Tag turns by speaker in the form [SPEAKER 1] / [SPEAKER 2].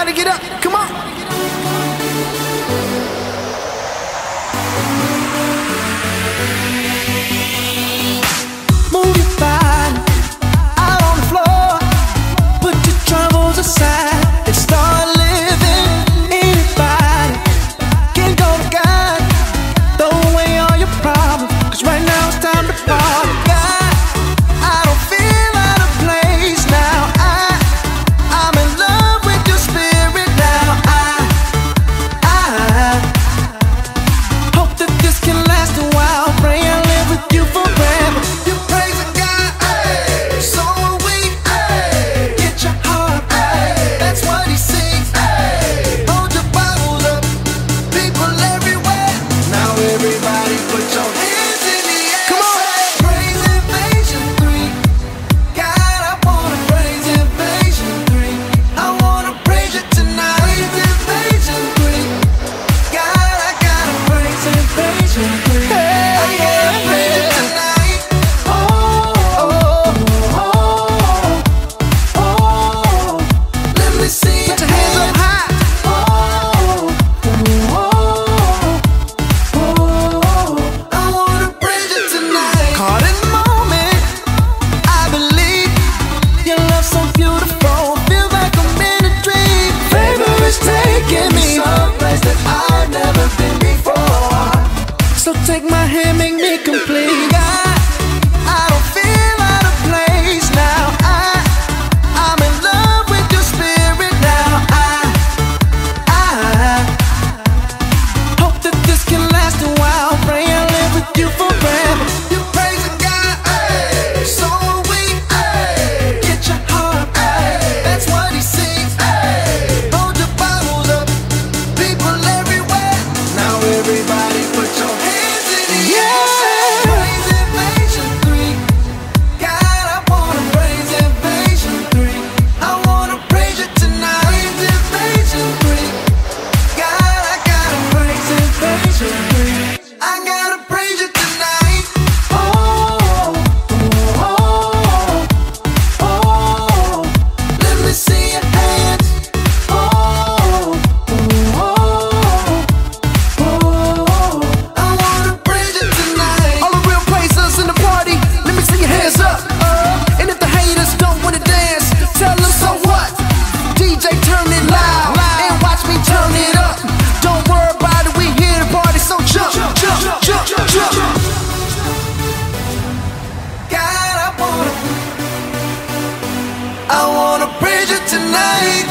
[SPEAKER 1] Everybody get up, come on. Move your body out on the floor. Put your troubles aside and start living. Anybody can go to God. Throw away all your problems, 'cause right now it's time to party. God, I don't feel out of place now. I'm in love with your spirit now. I hope that this can last a while. Pray I live with you forever. You praise God, ay, so are we. Ay, get your heart, ay, that's what he sings. Ay, hold your Bibles up, people everywhere. Now everybody put your hands in the air. Come on. Praise Invasion 3. God, I wanna praise Invasion 3. I wanna praise you tonight. Praise Invasion 3. God, I gotta praise Invasion 3. I gotta praise you tonight. Oh, oh, oh, oh. Let me see you. Put your hands up high. Oh, oh, oh. I wanna praise you tonight. Caught in the moment, I believe your love so beautiful. Feel like I'm in a dream. Favor is taking me someplace that I've never been before. So take my hand, make me complete. God, I don't feel out of place now. I'm in love with your spirit now. I hope that this can last a while. Pray I live with you forever. You praise God, ay, so are we. Ay, get your heart, ay, that's what he sings. Ay, hold your Bibles up, people everywhere. Now everybody put your hands in the air. Praise Invasion 3. God, I wanna praise Invasion 3. I wanna praise you tonight. Praise Invasion 3. God, I gotta praise Invasion 3. I gotta praise you tonight. Oh, oh, oh, oh. Let me see your hands. Oh, oh, oh. I wanna praise you tonight. All the real praisers in the party, let me see your hands up. And if the haters don't wanna dance, tell them so what. DJ turn it loud and watch me turn it up. Don't worry about it, we here to party, so jump, jump, jump, jump. God, I wanna praise you tonight.